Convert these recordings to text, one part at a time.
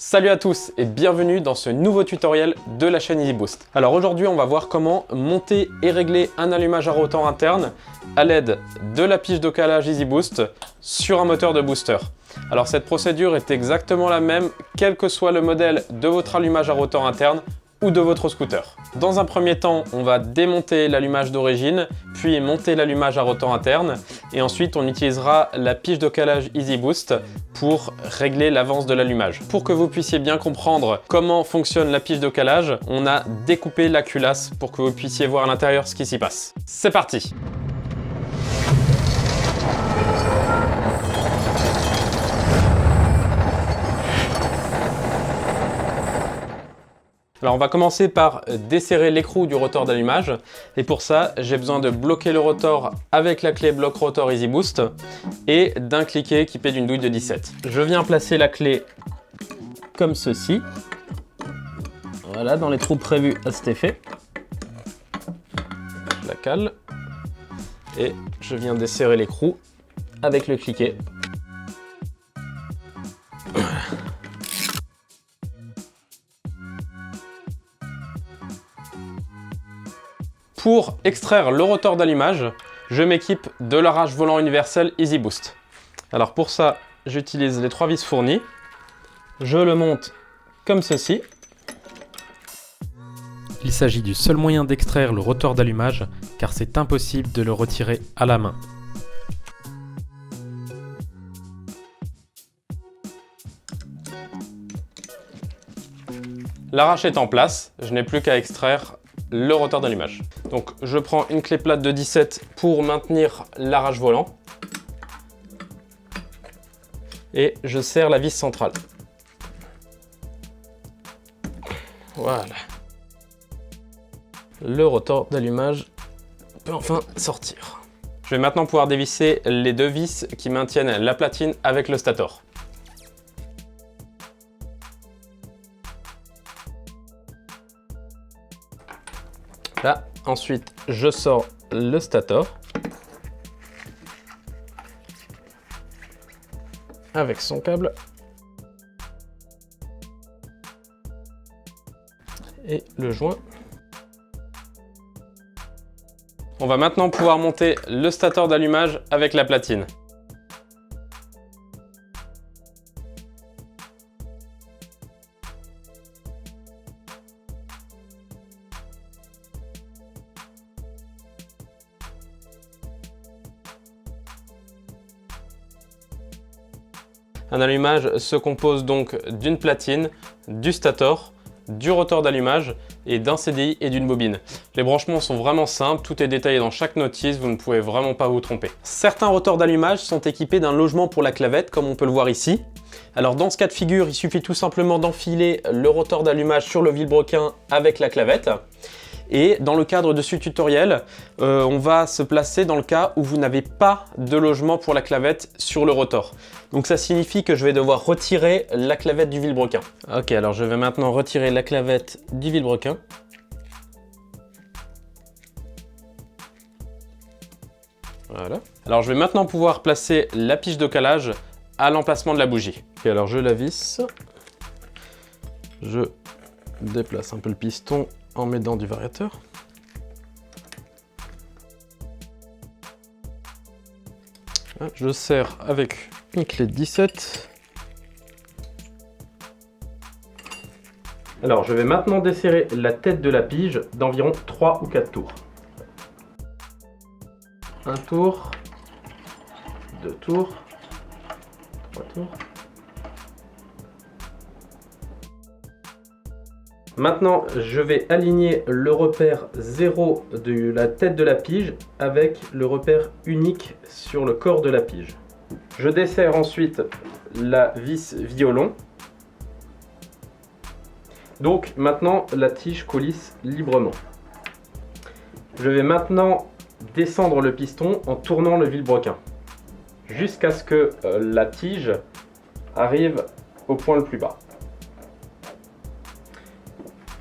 Salut à tous et bienvenue dans ce nouveau tutoriel de la chaîne EasyBoost. Alors aujourd'hui on va voir comment monter et régler un allumage à rotor interne à l'aide de la pige de calage EasyBoost sur un moteur de booster. Alors cette procédure est exactement la même quel que soit le modèle de votre allumage à rotor interne ou de votre scooter. Dans un premier temps, on va démonter l'allumage d'origine, puis monter l'allumage à rotor interne, et ensuite on utilisera la pige de calage EasyBoost pour régler l'avance de l'allumage. Pour que vous puissiez bien comprendre comment fonctionne la pige de calage, on a découpé la culasse pour que vous puissiez voir à l'intérieur ce qui s'y passe. C'est parti! Alors on va commencer par desserrer l'écrou du rotor d'allumage et pour ça j'ai besoin de bloquer le rotor avec la clé bloc rotor EasyBoost et d'un cliquet équipé d'une douille de 17. Je viens placer la clé comme ceci, voilà, dans les trous prévus à cet effet. Je la cale et je viens desserrer l'écrou avec le cliquet. Pour extraire le rotor d'allumage, je m'équipe de l'arrache volant universel EasyBoost. Alors pour ça, j'utilise les 3 vis fournies. Je le monte comme ceci. Il s'agit du seul moyen d'extraire le rotor d'allumage car c'est impossible de le retirer à la main. L'arrache est en place, je n'ai plus qu'à extraire le rotor d'allumage. Donc je prends une clé plate de 17 pour maintenir l'arrache volant et je serre la vis centrale. Voilà. Le rotor d'allumage peut enfin sortir. Je vais maintenant pouvoir dévisser les 2 vis qui maintiennent la platine avec le stator. Là, ensuite, je sors le stator avec son câble et le joint. On va maintenant pouvoir monter le stator d'allumage avec la platine. Un allumage se compose donc d'une platine, du stator, du rotor d'allumage et d'un CDI et d'une bobine. Les branchements sont vraiment simples, tout est détaillé dans chaque notice, vous ne pouvez vraiment pas vous tromper. Certains rotors d'allumage sont équipés d'un logement pour la clavette, comme on peut le voir ici. Alors dans ce cas de figure, il suffit tout simplement d'enfiler le rotor d'allumage sur le vilebrequin avec la clavette. Et dans le cadre de ce tutoriel, on va se placer dans le cas où vous n'avez pas de logement pour la clavette sur le rotor. Donc ça signifie que je vais devoir retirer la clavette du vilebrequin. Ok, alors je vais maintenant retirer la clavette du vilebrequin. Voilà. Alors je vais maintenant pouvoir placer la pige de calage à l'emplacement de la bougie. Ok, alors je la visse. Je déplace un peu le piston en m'aidant du variateur. Je serre avec une clé de 17. Alors je vais maintenant desserrer la tête de la pige d'environ 3 ou 4 tours. Un tour, 2 tours, 3 tours. Maintenant, je vais aligner le repère 0 de la tête de la pige avec le repère unique sur le corps de la pige. Je desserre ensuite la vis violon. Donc maintenant, la tige coulisse librement. Je vais maintenant descendre le piston en tournant le vilebrequin jusqu'à ce que la tige arrive au point le plus bas.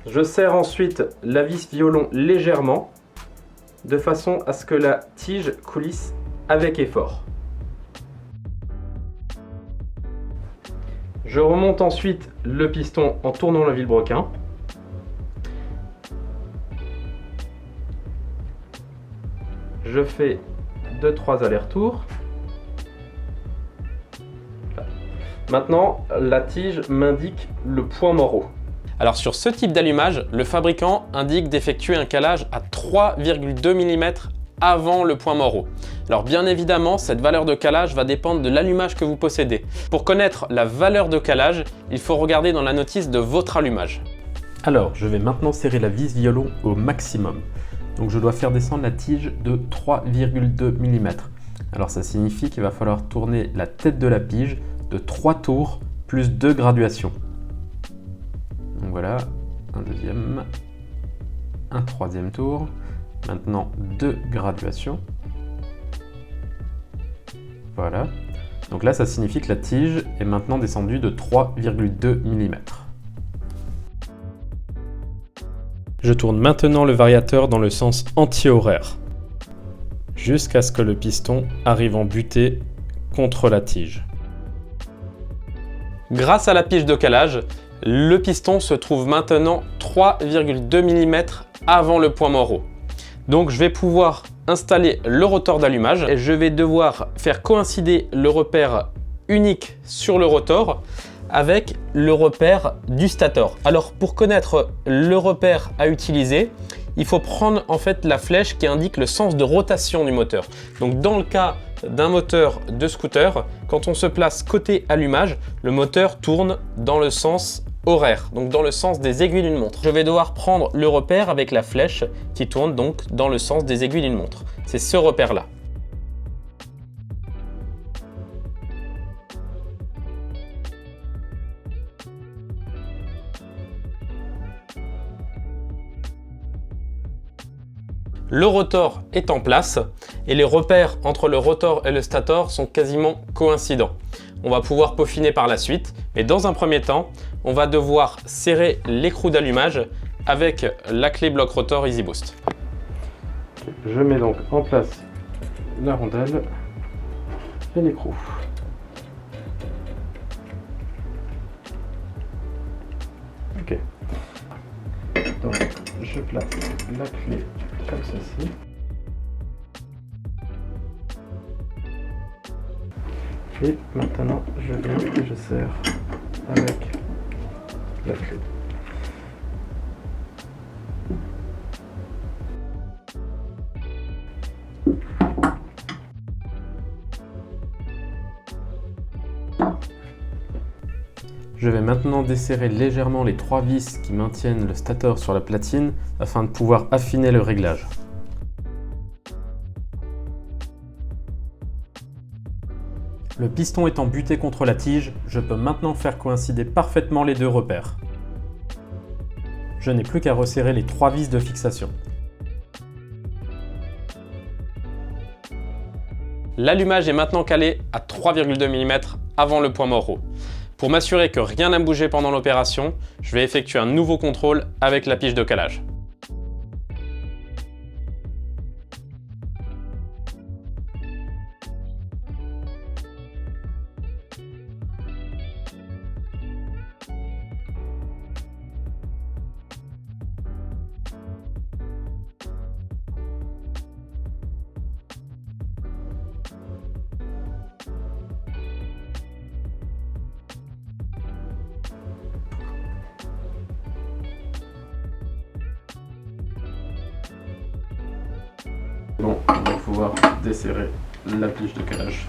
Je serre ensuite la vis violon légèrement de façon à ce que la tige coulisse avec effort. Je remonte ensuite le piston en tournant le vilebrequin. Je fais 2-3 allers-retours. Maintenant, la tige m'indique le point mort haut. Alors sur ce type d'allumage, le fabricant indique d'effectuer un calage à 3,2 mm avant le point mort haut. Alors bien évidemment, cette valeur de calage va dépendre de l'allumage que vous possédez. Pour connaître la valeur de calage, il faut regarder dans la notice de votre allumage. Alors, je vais maintenant serrer la vis violon au maximum. Donc je dois faire descendre la tige de 3,2 mm. Alors ça signifie qu'il va falloir tourner la tête de la pige de 3 tours plus 2 graduations. Donc voilà, un deuxième, un troisième tour, maintenant 2 graduations. Voilà, donc là ça signifie que la tige est maintenant descendue de 3,2 mm. Je tourne maintenant le variateur dans le sens anti-horaire, jusqu'à ce que le piston arrive en butée contre la tige. Grâce à la pige de calage, le piston se trouve maintenant 3,2 mm avant le point mort haut. Donc je vais pouvoir installer le rotor d'allumage et je vais devoir faire coïncider le repère unique sur le rotor avec le repère du stator. Alors pour connaître le repère à utiliser, il faut prendre en fait la flèche qui indique le sens de rotation du moteur. Donc dans le cas d'un moteur de scooter, quand on se place côté allumage, le moteur tourne dans le sens horaire, donc dans le sens des aiguilles d'une montre. Je vais devoir prendre le repère avec la flèche qui tourne donc dans le sens des aiguilles d'une montre. C'est ce repère-là. Le rotor est en place et les repères entre le rotor et le stator sont quasiment coïncidents. On va pouvoir peaufiner par la suite, mais dans un premier temps, on va devoir serrer l'écrou d'allumage avec la clé bloc rotor Easy Boost. Je mets donc en place la rondelle et l'écrou. Ok. Donc je place la clé comme ceci. Et maintenant je viens et je serre avec la clé. Je vais maintenant desserrer légèrement les 3 vis qui maintiennent le stator sur la platine afin de pouvoir affiner le réglage. Le piston étant buté contre la tige, je peux maintenant faire coïncider parfaitement les deux repères. Je n'ai plus qu'à resserrer les 3 vis de fixation. L'allumage est maintenant calé à 3,2 mm avant le point mort haut. Pour m'assurer que rien n'a bougé pendant l'opération, je vais effectuer un nouveau contrôle avec la pige de calage. Bon, on va pouvoir desserrer la pige de calage.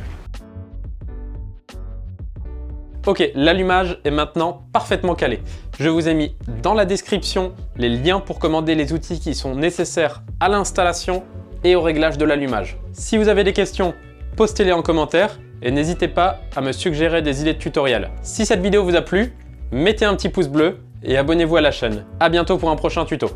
Ok, l'allumage est maintenant parfaitement calé. Je vous ai mis dans la description les liens pour commander les outils qui sont nécessaires à l'installation et au réglage de l'allumage. Si vous avez des questions, postez-les en commentaire et n'hésitez pas à me suggérer des idées de tutoriels. Si cette vidéo vous a plu, mettez un petit pouce bleu et abonnez-vous à la chaîne. À bientôt pour un prochain tuto.